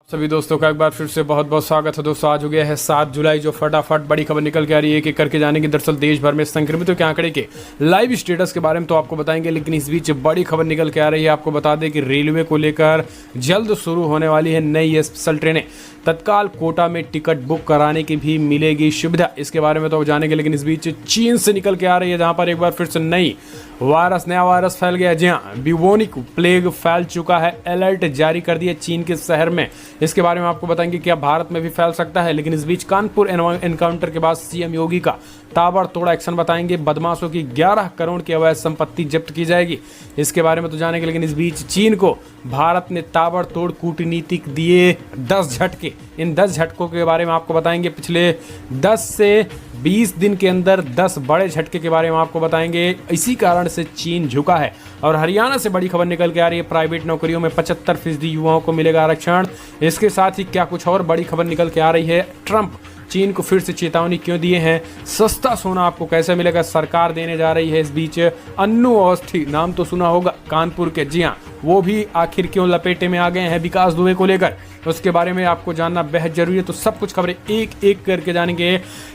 सभी दोस्तों का एक बार फिर से बहुत बहुत स्वागत है। दोस्तों आज हो गया है 7 जुलाई, जो फटाफट बड़ी खबर निकल के आ रही है एक एक करके जाने की। दरअसल देश भर में संक्रमितों के आंकड़े के लाइव स्टेटस के बारे में तो आपको बताएंगे, लेकिन इस बीच बड़ी खबर निकल के आ रही है। आपको बता दें कि रेलवे को लेकर जल्द शुरू होने वाली है नई स्पेशल ट्रेनें। तत्काल कोटा में टिकट बुक कराने की भी मिलेगी सुविधा, इसके बारे में तो जानेंगे। लेकिन इस बीच चीन से निकल के आ रही है, जहां पर एक बार फिर से नया वायरस फैल गया। जी हाँ, ब्यूबोनिक प्लेग फैल चुका है। अलर्ट जारी कर दिया चीन के शहर में। इसके बारे में आपको बताएंगे क्या भारत में भी फैल सकता है। लेकिन इस बीच कानपुर एनकाउंटर के बाद सीएम योगी का ताबड़तोड़ एक्शन बताएंगे। बदमाशों की 11 करोड़ की अवैध संपत्ति जब्त की जाएगी, इसके बारे में तो जानेंगे। लेकिन इस बीच चीन को भारत ने ताबड़तोड़ कूटनीतिक दिए 10 झटके। इन 10 झटकों के बारे में आपको बताएंगे। पिछले 10 से 20 दिन के अंदर 10 बड़े झटके के बारे में आपको बताएंगे। इसी कारण से चीन झुका है। और हरियाणा से बड़ी खबर निकल के आ रही है, प्राइवेट नौकरियों में 75% युवाओं को मिलेगा आरक्षण। इसके साथ ही क्या कुछ और बड़ी खबर निकल के आ रही है, ट्रंप चीन को फिर से चेतावनी क्यों दिए हैं, सस्ता सोना आपको कैसे मिलेगा, सरकार देने जा रही है। इस बीच अन्नू अवस्थी, नाम तो सुना होगा कानपुर के, जी हाँ, वो भी आखिर क्यों लपेटे में आ गए हैं विकास दुबे को लेकर, उसके बारे में आपको जानना बेहद जरूरी है। तो सब कुछ खबरें एक एक करके जानेंगे।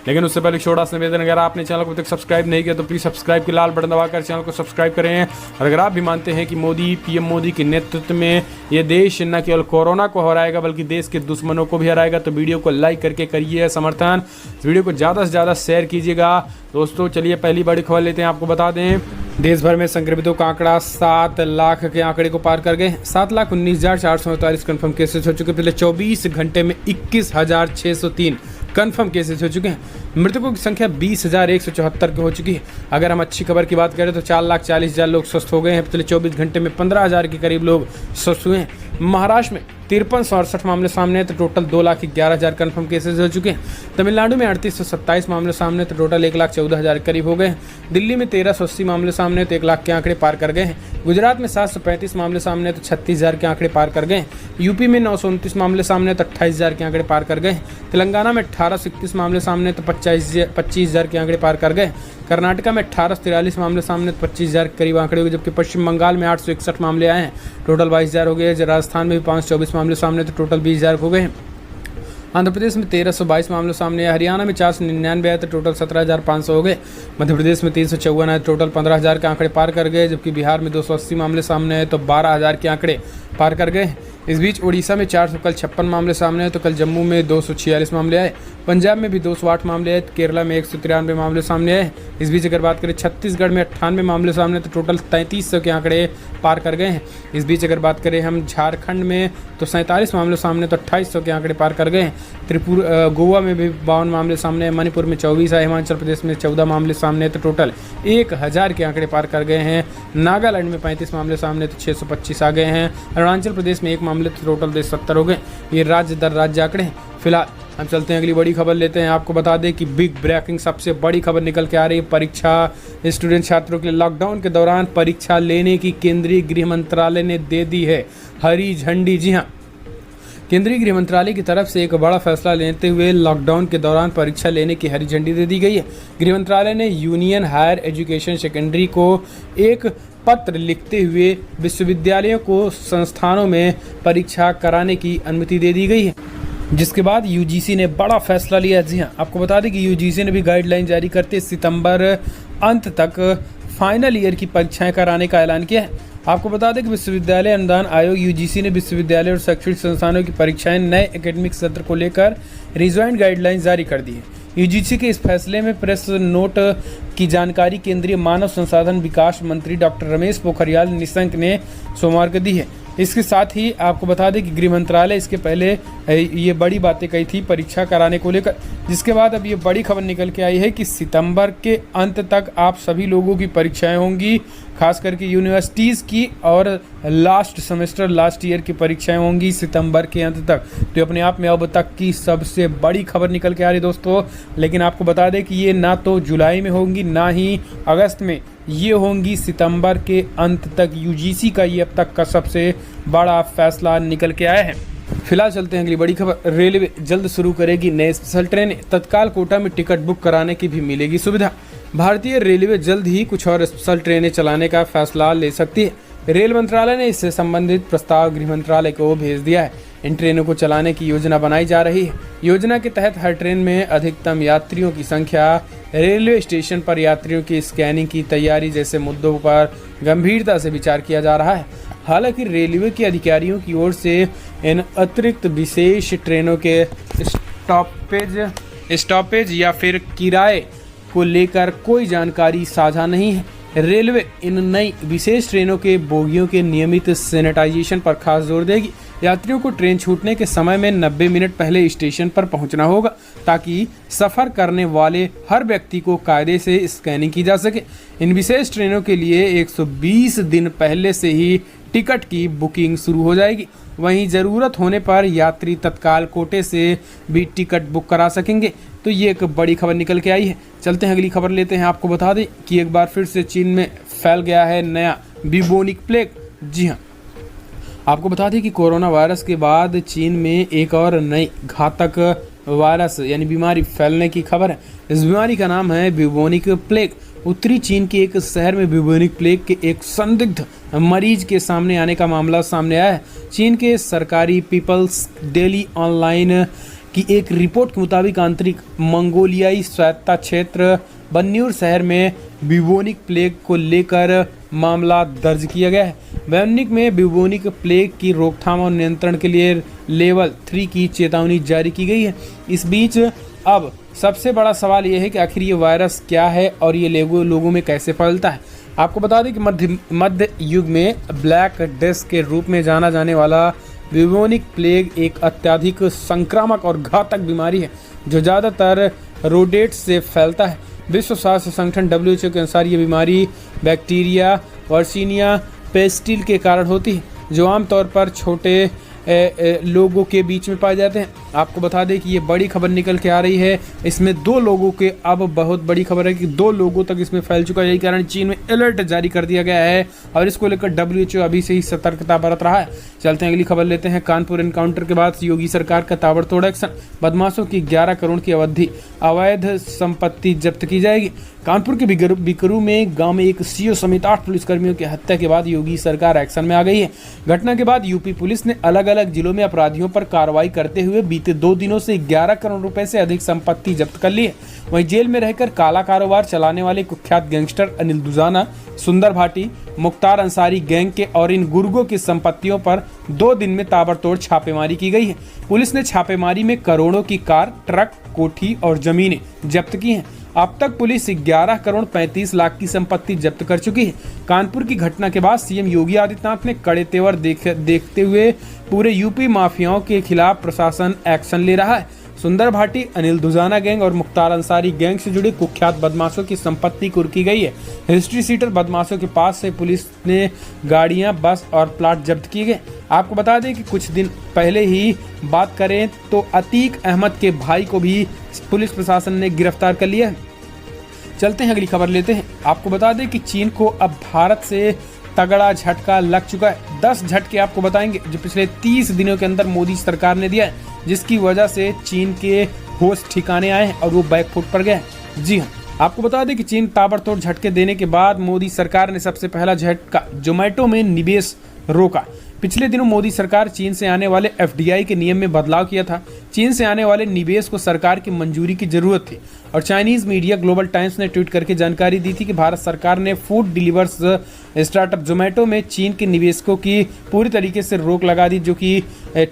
लेकिन उससे पहले छोटा सा निवेदन, अगर आपने चैनल को अभी तक सब्सक्राइब नहीं किया तो प्लीज सब्सक्राइब के लाल बटन दबाकर चैनल को सब्सक्राइब करें। और अगर आप भी मानते हैं कि पीएम मोदी के नेतृत्व में ये देश न केवल कोरोना को हराएगा बल्कि देश के दुश्मनों को भी हराएगा, तो वीडियो को लाइक करके करिए समर्थन। इस वीडियो को ज़्यादा से ज़्यादा शेयर कीजिएगा। दोस्तों चलिए पहली बड़ी खबर लेते हैं। आपको बता दें, देश भर में संक्रमितों का आंकड़ा 7 लाख के आंकड़े को पार कर गए। 7,19,448 कन्फर्म केसेस हो चुके। पिछले 24 घंटे में 21,603 कन्फर्म केसेस हो चुके हैं। मृतकों की संख्या 20,174 की हो चुकी है। अगर हम अच्छी खबर की बात करें तो 4,40,000 लोग स्वस्थ हो गए हैं। पिछले 24 घंटे में 15,000 के करीब लोग स्वस्थ हुए हैं। महाराष्ट्र में 5368 मामले सामने हैं तो टोटल 2,11,000 कन्फर्म केसेस हो चुके हैं। तमिलनाडु में 3827 मामले सामने तो टोटल 1,14,000 करीब हो गए हैं। दिल्ली में 1380 मामले सामने तो 1 लाख के आंकड़े पार कर गए हैं। गुजरात में 735 मामले सामने तो 36,000 के आंकड़े पार कर गए हैं। यूपी में 929 मामले सामने तो 28,000 के आंकड़े पार कर गए हैं। तेलंगाना में 1831 मामले सामने तो 25,000 के आंकड़े पार कर गए। कर्नाटका में 1843 मामले सामने तो 25,000 के करीब आंकड़े हो गए। जबकि पश्चिम बंगाल में 861 मामले आए हैं, टोटल 22,000 हो गए। राजस्थान में भी 524 मामले सामने तो टोटल 20,000 हो गए हैं। आंध्र प्रदेश में 1322 मामले सामने आए। हरियाणा में 499 आए तो टोटल 17,500 हो गए। मध्य प्रदेश में 354 आए, टोटल 15,000 के आंकड़े पार कर गए। जबकि बिहार में 280 मामले सामने आए तो 12,000 के आंकड़े पार कर गए। इस बीच उड़ीसा में 456 मामले सामने आए तो कल जम्मू में 246 मामले आए। पंजाब में भी 208 मामले आए। केरला में 193 मामले सामने आए। इस बीच अगर बात करें छत्तीसगढ़ में 98 मामले सामने तो टोटल 3300 के आंकड़े पार कर गए हैं। इस बीच अगर बात करें हम झारखंड में तो 47 मामले सामने तो 2800 के आंकड़े पार कर गए हैं। गोवा में भी 52 मामले सामने हैं। मणिपुर में 24 आए। हिमाचल प्रदेश में 14 मामले सामने तो टोटल 1000 के आंकड़े पार कर गए हैं। नागालैंड में 35 मामले सामने तो 625 आ गए हैं। अरुणाचल प्रदेश में 1 मामले तो टोटल 70 हो गए। ये राज्य दर राज्य आंकड़े हैं। फिलहाल हम चलते हैं अगली बड़ी खबर लेते हैं। आपको बता दें कि बिग ब्रेकिंग सबसे बड़ी खबर निकल के आ रही है। परीक्षा स्टूडेंट छात्रों के लिए लॉकडाउन के दौरान परीक्षा लेने की केंद्रीय गृह मंत्रालय ने दे दी है हरी झंडी। जी हाँ, केंद्रीय गृह मंत्रालय की तरफ से एक बड़ा फैसला लेते हुए लॉकडाउन के दौरान परीक्षा लेने की हरी झंडी दे दी गई है। गृह मंत्रालय ने यूनियन हायर एजुकेशन सेकेंडरी को एक पत्र लिखते हुए विश्वविद्यालयों को संस्थानों में परीक्षा कराने की अनुमति दे दी गई है, जिसके बाद यूजीसी ने बड़ा फैसला लिया। जी हाँ, आपको बता दें कि यूजीसी ने भी गाइडलाइन जारी करते सितंबर अंत तक फाइनल ईयर की परीक्षाएं कराने का ऐलान किया है। आपको बता दें कि विश्वविद्यालय अनुदान आयोग यूजीसी ने विश्वविद्यालय और शैक्षणिक संस्थानों की परीक्षाएं नए एकेडमिक सत्र को लेकर रिजवाइंड गाइडलाइन जारी कर दी है। यूजीसी के इस फैसले में प्रेस नोट की जानकारी केंद्रीय मानव संसाधन विकास मंत्री डॉक्टर रमेश पोखरियाल निशंक ने सोमवार को दी है। इसके साथ ही आपको बता दें कि गृह मंत्रालय इसके पहले ये बड़ी बातें कही थी परीक्षा कराने को लेकर, जिसके बाद अब ये बड़ी खबर निकल के आई है कि सितंबर के अंत तक आप सभी लोगों की परीक्षाएं होंगी, खास करके यूनिवर्सिटीज़ की और लास्ट सेमेस्टर लास्ट ईयर की परीक्षाएं होंगी सितंबर के अंत तक। तो अपने आप में अब तक की सबसे बड़ी खबर निकल के आ रही दोस्तों। लेकिन आपको बता दें कि ये ना तो जुलाई में होंगी ना ही अगस्त में, ये होंगी सितंबर के अंत तक। यूजीसी का ये अब तक का सबसे बड़ा फैसला निकल के आया है। फिलहाल चलते हैं अगली बड़ी खबर। रेलवे जल्द शुरू करेगी नई स्पेशल ट्रेनें। तत्काल कोटा में टिकट बुक कराने की भी मिलेगी सुविधा। भारतीय रेलवे जल्द ही कुछ और स्पेशल ट्रेनें चलाने का फैसला ले सकती है। रेल मंत्रालय ने इससे संबंधित प्रस्ताव गृह मंत्रालय को भेज दिया है। इन ट्रेनों को चलाने की योजना बनाई जा रही है। योजना के तहत हर ट्रेन में अधिकतम यात्रियों की संख्या, रेलवे स्टेशन पर यात्रियों की स्कैनिंग की तैयारी जैसे मुद्दों पर गंभीरता से विचार किया जा रहा है। हालांकि रेलवे के अधिकारियों की ओर से इन अतिरिक्त विशेष ट्रेनों के स्टॉपेज या फिर किराए को लेकर कोई जानकारी साझा नहीं है। रेलवे इन नई विशेष ट्रेनों के बोगियों के नियमित सैनिटाइजेशन पर खास जोर देगी। यात्रियों को ट्रेन छूटने के समय में 90 मिनट पहले स्टेशन पर पहुंचना होगा ताकि सफ़र करने वाले हर व्यक्ति को कायदे से स्कैनिंग की जा सके। इन विशेष ट्रेनों के लिए 120 दिन पहले से ही टिकट की बुकिंग शुरू हो जाएगी। वहीं ज़रूरत होने पर यात्री तत्काल कोटे से भी टिकट बुक करा सकेंगे। तो ये एक बड़ी खबर निकल के आई है। चलते हैं अगली खबर लेते हैं। आपको बता दें कि एक बार फिर से चीन में फैल गया है नया ब्यूबोनिक प्लेग। जी हाँ, आपको बता दें कि कोरोना वायरस के बाद चीन में एक और नई घातक वायरस यानी बीमारी फैलने की खबर है। इस बीमारी का नाम है ब्यूबोनिक प्लेग। उत्तरी चीन के एक शहर में ब्यूबोनिक प्लेग के एक संदिग्ध मरीज के सामने आने का मामला सामने आया है। चीन के सरकारी पीपल्स डेली ऑनलाइन की एक रिपोर्ट के मुताबिक आंतरिक मंगोलियाई स्वायत्ता क्षेत्र बन्यूर शहर में ब्यूबोनिक प्लेग को लेकर मामला दर्ज किया गया है। ब्यूबोनिक में ब्यूबोनिक प्लेग की रोकथाम और नियंत्रण के लिए लेवल 3 की चेतावनी जारी की गई है। इस बीच अब सबसे बड़ा सवाल यह है कि आखिर ये वायरस क्या है और ये लोगों में कैसे फैलता है। आपको बता दें कि मध्य युग में ब्लैक डेथ के रूप में जाना जाने वाला ब्यूबोनिक प्लेग एक अत्यधिक संक्रामक और घातक बीमारी है जो ज़्यादातर रोडेट्स से फैलता है। विश्व स्वास्थ्य संगठन WHO के अनुसार ये बीमारी बैक्टीरिया वर्सीनिया पेस्टिल के कारण होती है जो आमतौर पर छोटे लोगों के बीच में पाए जाते हैं। आपको बता दें कि ये बड़ी खबर निकल के आ रही है। इसमें 2 लोगों के, अब बहुत बड़ी खबर है कि 2 लोगों तक इसमें फैल चुका है। यही कारण चीन में अलर्ट जारी कर दिया गया है और इसको लेकर WHO अभी से ही सतर्कता बरत रहा है। चलते हैं अगली खबर लेते हैं। कानपुर एनकाउंटर के बाद योगी सरकार का ताबड़तोड़ एक्शन। बदमाशों की 11 करोड़ की अवधि अवैध संपत्ति जब्त की जाएगी। कानपुर के बिकरू में गांव में एक सीओ समेत 8 पुलिसकर्मियों की हत्या के बाद योगी सरकार एक्शन में आ गई है। घटना के बाद यूपी पुलिस ने अलग अलग जिलों में अपराधियों पर कार्रवाई करते हुए बीते 2 दिनों से 11 करोड़ रुपए से अधिक संपत्ति जब्त कर ली है। वहीं जेल में रहकर काला कारोबार चलाने वाले कुख्यात गैंगस्टर अनिल दुजाना, सुंदर भाटी, मुख्तार अंसारी गैंग के और इन गुर्गों की संपत्तियों पर 2 दिन में ताबड़तोड़ छापेमारी की गई है। पुलिस ने छापेमारी में करोड़ों की कार, ट्रक, कोठी और जमीनें जब्त की हैं। अब तक पुलिस 11 करोड़ 35 लाख की संपत्ति जब्त कर चुकी है। कानपुर की घटना के बाद सीएम योगी आदित्यनाथ ने कड़े तेवर देखते हुए पूरे यूपी माफियाओं के खिलाफ प्रशासन एक्शन ले रहा है। सुंदर भाटी, अनिल दुजाना गैंग और मुख्तार अंसारी गैंग से जुड़े कुख्यात बदमाशों की संपत्ति कुर्की गई है। हिस्ट्री सीटर बदमाशों के पास से पुलिस ने गाड़ियां, बस और प्लाट जब्त किए गए। आपको बता दें कि कुछ दिन पहले ही बात करें तो अतीक अहमद के भाई को भी पुलिस प्रशासन ने गिरफ्तार कर लिया है। चलते हैं अगली खबर लेते हैं। आपको बता दें कि चीन को अब भारत से तगड़ा झटका लग चुका है। 10 झटके आपको बताएंगे जो पिछले 30 दिनों के अंदर मोदी सरकार ने दिया है, जिसकी वजह से चीन के होश ठिकाने आए हैं और वो बैकफुट पर गए हैं। जी हाँ, आपको बता दें कि चीन ताबड़तोड़ झटके देने के बाद मोदी सरकार ने सबसे पहला झटका जोमेटो में निवेश रोका। पिछले दिनों मोदी सरकार चीन से आने वाले FDI के नियम में बदलाव किया था। चीन से आने वाले निवेश को सरकार की मंजूरी की जरूरत थी और चाइनीज मीडिया ग्लोबल टाइम्स ने ट्वीट करके जानकारी दी थी कि भारत सरकार ने फूड डिलीवर्स स्टार्टअप जोमेटो में चीन के निवेशकों की पूरी तरीके से रोक लगा दी, जो कि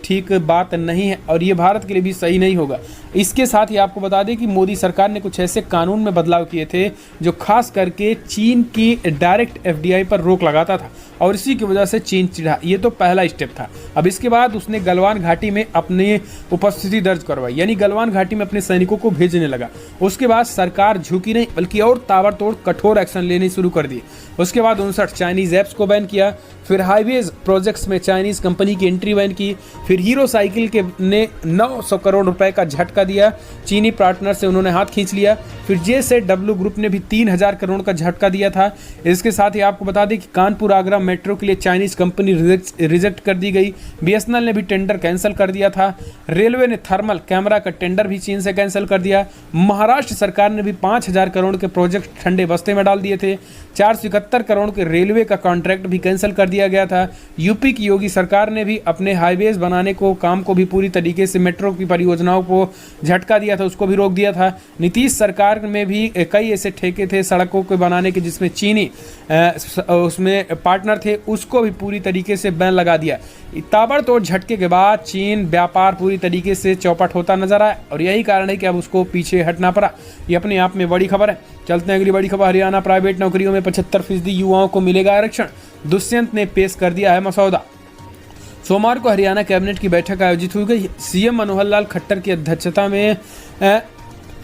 ठीक बात नहीं है और ये भारत के लिए भी सही नहीं होगा। इसके साथ ही आपको बता दें कि मोदी सरकार ने कुछ ऐसे कानून में बदलाव किए थे जो खास करके चीन की डायरेक्ट FDI पर रोक लगाता था और इसी की वजह से चीन चिढ़ा। ये तो पहला स्टेप था। अब इसके बाद उसने गलवान घाटी में अपनी उपस्थिति दर्ज करवाई, यानी गलवान घाटी में अपने सैनिकों को भेजने लगा। उसके बाद सरकार झुकी नहीं बल्कि और ताबड़तोड़ कठोर एक्शन लेने शुरू कर दिए। उसके बाद 59 चाइनीज ऐप्स को बैन किया, फिर हाईवेज प्रोजेक्ट्स में चाइनीज कंपनी की एंट्री बैन की, फिर हीरो साइकिल के ने 900 करोड़ रुपए का झटका दिया, चीनी पार्टनर से उन्होंने हाथ खींच लिया। फिर JSW ग्रुप ने भी 3000 करोड़ का झटका दिया था। इसके साथ ही आपको बता दें कि कानपुर आगरा मेट्रो के लिए चाइनीज कंपनी रिजेक्ट कर दी गई। BSNL ने भी टेंडर कैंसिल कर दिया था। रेलवे ने थर्मल कैमरा का टेंडर भी चीन से कैंसिल कर दिया। महाराष्ट्र सरकार ने भी 5000 करोड़ के प्रोजेक्ट ठंडे बस्ते में डाल दिए थे। 471 करोड़ के रेलवे का कॉन्ट्रैक्ट भी कैंसिल कर दिया गया था। यूपी की योगी सरकार ने भी अपने हाईवेज बनाने को काम को भी पूरी तरीके से मेट्रो की परियोजनाओं को झटका दिया था, उसको भी रोक दिया था। नीतीश सरकार में भी कई ऐसे ठेके थे सड़कों को बनाने के जिसमें चीनी उसमें पार्टनर थे, उसको भी पूरी तरीके से बैन लगा दिया। ताबड़तोड़ झटके के बाद चीन व्यापार पूरी तरीके से चौपट होता नजर आया और यही कारण है कि अब उसको पीछे हटना पड़ा। ये अपने आप में बड़ी खबर है। चलते हैं अगली बड़ी खबर। हरियाणा प्राइवेट नौकरियों में 75% युवाओं को मिलेगा आरक्षण, दुष्यंत ने पेश कर दिया है मसौदा। सोमवार को हरियाणा कैबिनेट की बैठक आयोजित हुई गई। सीएम मनोहर लाल खट्टर की अध्यक्षता में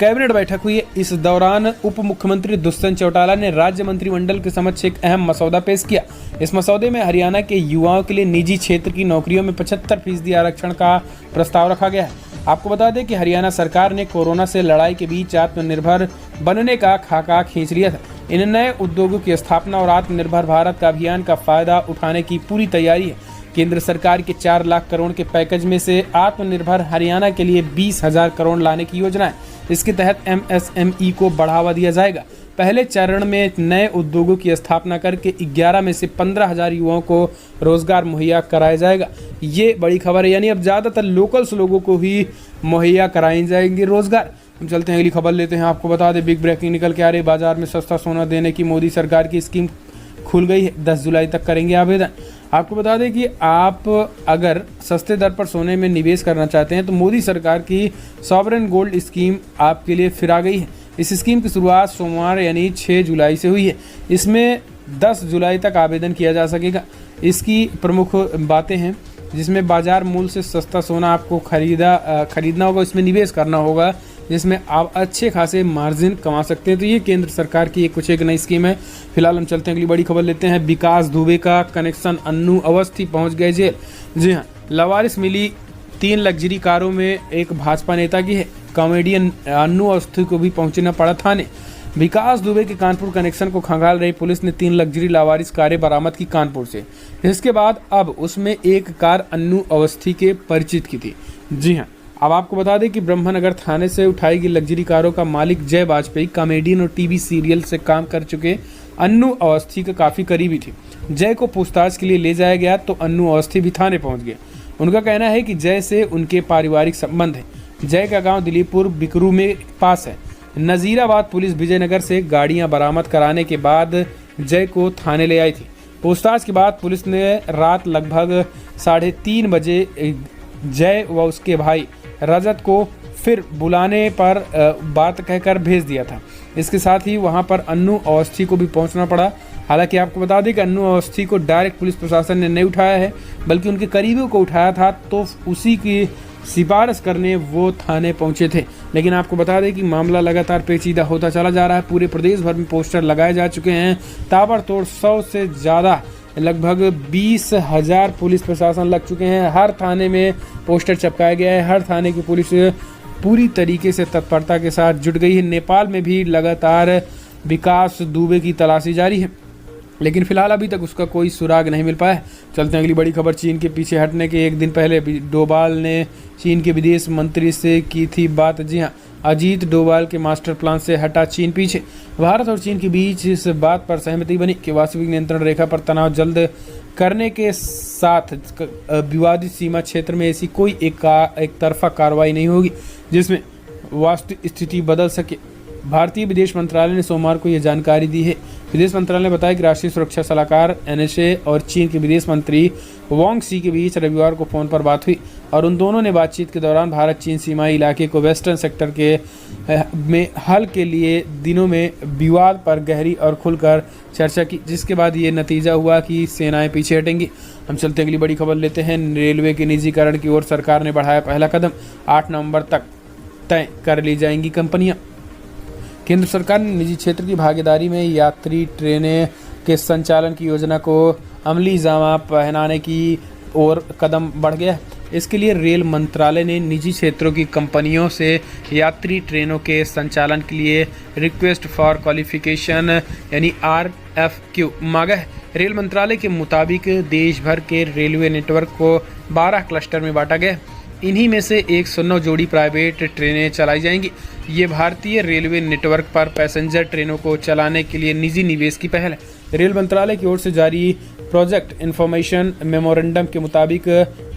कैबिनेट बैठक हुई है। इस दौरान उप मुख्यमंत्री दुष्यंत चौटाला ने राज्य मंत्रिमंडल के समक्ष एक अहम मसौदा पेश किया। इस मसौदे में हरियाणा के युवाओं के लिए निजी क्षेत्र की नौकरियों में 75% आरक्षण का प्रस्ताव रखा गया है। आपको बता दें कि हरियाणा सरकार ने कोरोना से लड़ाई के बीच आत्मनिर्भर बनने का खाका खींच लिया था। इन नए उद्योगों की स्थापना और आत्मनिर्भर भारत का अभियान का फायदा उठाने की पूरी तैयारी है। केंद्र सरकार के 4 लाख करोड़ के पैकेज में से आत्मनिर्भर हरियाणा के लिए 20,000 करोड़ लाने की योजना है। इसके तहत MSME को बढ़ावा दिया जाएगा। पहले चरण में नए उद्योगों की स्थापना करके 11 में से 15,000 युवाओं को रोजगार मुहैया कराया जाएगा। ये बड़ी खबर है, यानी अब ज़्यादातर लोकल्स लोगों को ही मुहैया कराए जाएंगे रोजगार। हम चलते हैं अगली खबर लेते हैं। आपको बता दें बिग ब्रेकिंग निकल के आ रही, बाजार में सस्ता सोना देने की मोदी सरकार की स्कीम खुल गई है। 10 जुलाई तक करेंगे आवेदन। आपको बता दें कि आप अगर सस्ते दर पर सोने में निवेश करना चाहते हैं तो मोदी सरकार की सॉवरेन गोल्ड स्कीम आपके लिए फिर आ गई है। इस स्कीम की शुरुआत सोमवार यानी 6 जुलाई से हुई है। इसमें 10 जुलाई तक आवेदन किया जा सकेगा। इसकी प्रमुख बातें हैं जिसमें बाजार मूल्य से सस्ता सोना आपको खरीदना होगा, इसमें निवेश करना होगा जिसमें आप अच्छे खासे मार्जिन कमा सकते हैं। तो ये केंद्र सरकार की एक नई स्कीम है। फिलहाल हम चलते हैं अगली बड़ी खबर लेते हैं। विकास दुबे का कनेक्शन, अन्नू अवस्थी पहुंच गए जेल। जी हाँ, लवारिस मिली 3 लग्जरी कारों में एक भाजपा नेता की है। कॉमेडियन अन्नू अवस्थी को भी पहुंचना पड़ा थाने। विकास दुबे के कानपुर कनेक्शन को खंगाल रही पुलिस ने 3 लग्जरी लावारिस कारें बरामद की कानपुर से। इसके बाद अब उसमें एक कार अन्नू अवस्थी के परिचित की थी। जी हाँ, अब आपको बता दें कि ब्रह्मनगर थाने से उठाई गई लग्जरी कारों का मालिक जय वाजपेयी कॉमेडियन और टीवी सीरियल से काम कर चुके अन्नू अवस्थी के काफी करीबी थे। जय को पूछताछ के लिए ले जाया गया तो अन्नू अवस्थी भी थाने पहुंच गए। उनका कहना है कि जय से उनके पारिवारिक संबंध है। जय का गांव दिलीपुर बिकरू में पास है। नजीराबाद पुलिस विजयनगर से गाड़ियां बरामद कराने के बाद जय को थाने ले आई थी। पूछताछ के बाद पुलिस ने रात लगभग 3:30 बजे जय व उसके भाई रजत को फिर बुलाने पर बात कहकर भेज दिया था। इसके साथ ही वहां पर अन्नू अवस्थी को भी पहुंचना पड़ा। हालांकि आपको बता दें कि अन्नू अवस्थी को डायरेक्ट पुलिस प्रशासन ने नहीं उठाया है, बल्कि उनके करीबियों को उठाया था, तो उसी की सिफारिश करने वो थाने पहुंचे थे। लेकिन आपको बता दें कि मामला लगातार पेचीदा होता चला जा रहा है। पूरे प्रदेश भर में पोस्टर लगाए जा चुके हैं। ताबड़तोड़ 100 से ज़्यादा लगभग 20,000 पुलिस प्रशासन लग चुके हैं। हर थाने में पोस्टर चिपकाया गया है। हर थाने की पुलिस पूरी तरीके से तत्परता के साथ जुट गई है। नेपाल में भी लगातार विकास दुबे की तलाशी जारी है, लेकिन फिलहाल अभी तक उसका कोई सुराग नहीं मिल पाया। चलते हैं अगली बड़ी खबर। चीन के पीछे हटने के एक दिन पहले डोभाल ने चीन के विदेश मंत्री से की थी बात। जी हाँ, अजीत डोभाल के मास्टर प्लान से हटा चीन पीछे। भारत और चीन के बीच इस बात पर सहमति बनी कि वास्तविक नियंत्रण रेखा पर तनाव जल्द करने के साथ विवादित सीमा क्षेत्र में ऐसी कोई एक तरफा कार्रवाई नहीं होगी जिसमें वास्तविक स्थिति बदल सके। भारतीय विदेश मंत्रालय ने सोमवार को यह जानकारी दी है। विदेश मंत्रालय ने बताया कि राष्ट्रीय सुरक्षा सलाहकार NSA और चीन के विदेश मंत्री वांग सी के बीच रविवार को फोन पर बात हुई और उन दोनों ने बातचीत के दौरान भारत चीन सीमाई इलाके को वेस्टर्न सेक्टर के में हल के लिए दिनों में विवाद पर गहरी और खुलकर चर्चा की, जिसके बाद ये नतीजा हुआ कि सेनाएं पीछे हटेंगी। हम चलते अगली बड़ी खबर लेते हैं। रेलवे के निजीकरण की ओर सरकार ने बढ़ाया पहला कदम। 8 नवंबर तक तय कर ली जाएंगी कंपनियां। केंद्र सरकार ने निजी क्षेत्र की भागीदारी में यात्री ट्रेनें के संचालन की योजना को अमली जामा पहनाने की ओर कदम बढ़ गया। इसके लिए रेल मंत्रालय ने निजी क्षेत्रों की कंपनियों से यात्री ट्रेनों के संचालन के लिए रिक्वेस्ट फॉर क्वालिफिकेशन यानी RFQ मांगा है। रेल मंत्रालय के मुताबिक देश भर के रेलवे नेटवर्क को 12 क्लस्टर में बांटा गया। इन्हीं में से 109 जोड़ी प्राइवेट ट्रेनें चलाई जाएंगी। ये भारतीय रेलवे नेटवर्क पर पैसेंजर ट्रेनों को चलाने के लिए निजी निवेश की पहल है। रेल मंत्रालय की ओर से जारी प्रोजेक्ट इन्फॉर्मेशन मेमोरेंडम के मुताबिक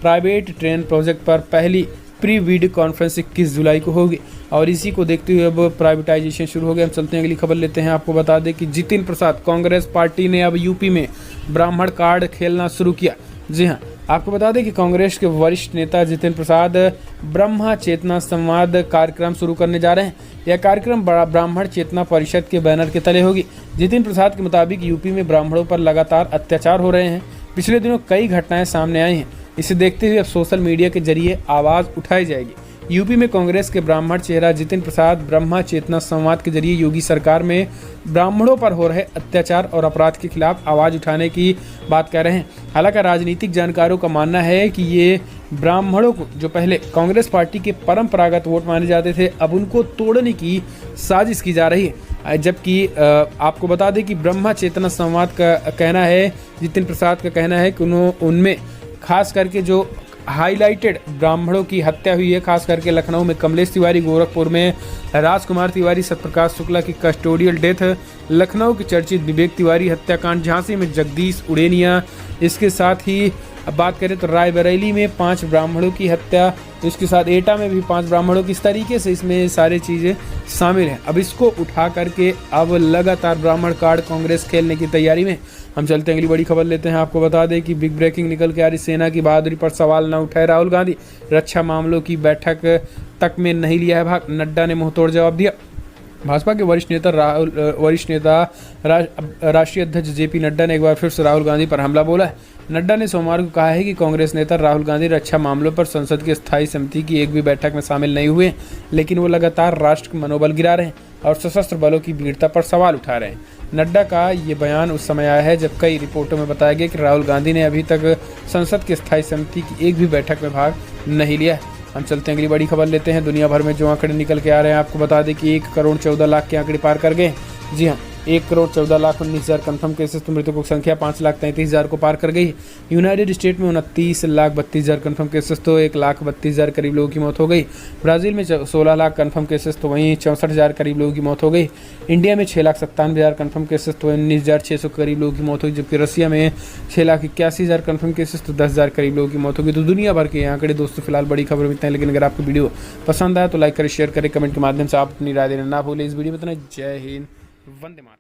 प्राइवेट ट्रेन प्रोजेक्ट पर पहली प्री वीडियो कॉन्फ्रेंस 21 जुलाई को होगी और इसी को देखते हुए अब प्राइवेटाइजेशन शुरू हो गया। हम चलते हैं अगली खबर लेते हैं। आपको बता दें कि जितिन प्रसाद कांग्रेस पार्टी ने अब यूपी में ब्राह्मण कार्ड खेलना शुरू किया। जी हाँ, आपको बता दें कि कांग्रेस के वरिष्ठ नेता जितिन प्रसाद ब्रह्मा चेतना संवाद कार्यक्रम शुरू करने जा रहे हैं। यह कार्यक्रम ब्राह्मण चेतना परिषद के बैनर के तले होगी। जितिन प्रसाद के मुताबिक यूपी में ब्राह्मणों पर लगातार अत्याचार हो रहे हैं। पिछले दिनों कई घटनाएं सामने आई हैं। इसे देखते हुए अब सोशल मीडिया के जरिए आवाज़ उठाई जाएगी। यूपी में कांग्रेस के ब्राह्मण चेहरा जितिन प्रसाद ब्रह्मा चेतना संवाद के जरिए योगी सरकार में ब्राह्मणों पर हो रहे अत्याचार और अपराध के खिलाफ आवाज़ उठाने की बात कर रहे हैं। हालांकि राजनीतिक जानकारों का मानना है कि ये ब्राह्मणों को जो पहले कांग्रेस पार्टी के परंपरागत वोट माने जाते थे, अब उनको तोड़ने की साजिश की जा रही है। जबकि आपको बता दें कि ब्रह्मा चेतना संवाद का कहना है, जितिन प्रसाद का कहना है कि उनमें खास करके जो हाईलाइटेड ब्राह्मणों की हत्या हुई है, खास करके लखनऊ में कमलेश तिवारी, गोरखपुर में राजकुमार तिवारी, सत्यप्रकाश शुक्ला की कस्टोडियल डेथ, लखनऊ के चर्चित विवेक तिवारी हत्याकांड, झांसी में जगदीश उड़ेनिया, इसके साथ ही अब बात करें तो रायबरेली में 5 ब्राह्मणों की हत्या, इसके साथ एटा में भी 5 ब्राह्मणों की, इस तरीके से इसमें सारी चीज़ें शामिल हैं। अब इसको उठा करके अब लगातार ब्राह्मण कार्ड कांग्रेस खेलने की तैयारी में। हम चलते हैं अगली बड़ी खबर लेते हैं। आपको बता दें कि बिग ब्रेकिंग निकल के आ रही, सेना की बहादुरी पर सवाल न उठाए राहुल गांधी, रक्षा मामलों की बैठक तक में नहीं लिया है भाग, नड्डा ने मुंहतोड़ जवाब दिया। भाजपा के वरिष्ठ नेता राष्ट्रीय अध्यक्ष जेपी नड्डा ने एक बार फिर से राहुल गांधी पर हमला बोला है। नड्डा ने सोमवार को कहा है कि कांग्रेस नेता राहुल गांधी रक्षा मामलों पर संसद की स्थायी समिति की एक भी बैठक में शामिल नहीं हुए, लेकिन वो लगातार राष्ट्र का मनोबल गिरा रहे हैं और सशस्त्र बलों की वीरता पर सवाल उठा रहे हैं। नड्डा का ये बयान उस समय आया है जब कई रिपोर्टों में बताया गया कि राहुल गांधी ने अभी तक संसद की स्थायी समिति की एक भी बैठक में भाग नहीं लिया है। हम चलते हैं अगली बड़ी खबर लेते हैं। दुनिया भर में जो आंकड़े निकल के आ रहे हैं, आपको बता दें कि 1 करोड़ 14 लाख के आंकड़े पार कर गए। जी हाँ, 1 करोड़ 14 लाख 19 हज़ार कन्फर्म केसेस, तो मृतकों की संख्या 5 लाख 33 हज़ार को पार कर गई। यूनाइटेड स्टेट में 29 लाख 32 हज़ार कन्फर्म केसेस, तो 1 लाख 32 हज़ार करीब लोगों की मौत हो गई। ब्राज़ील में 16 लाख कन्फर्म केसेस, तो वहीं 64 हज़ार करीब लोगों की मौत हो गई। इंडिया में 6 लाख 97 हज़ार कन्फर्म केसेस, तो 19,600 करीब लोगों की मौत हुई। जबकि रसिया में 6 लाख 81 हज़ार कन्फर्म केसेस, तो 10 हज़ार करीब लोगों की मौत हो गई। तो दुनिया भर के आंकड़े दोस्तों फिलहाल बड़ी खबर मिलते हैं। लेकिन अगर आपको वीडियो पसंद आया तो लाइक करें, शेयर करें, कमेंट के माध्यम से आप अपनी राय देना ना भूलें। इस वीडियो में इतना। जय हिंद, वंदे मातरम।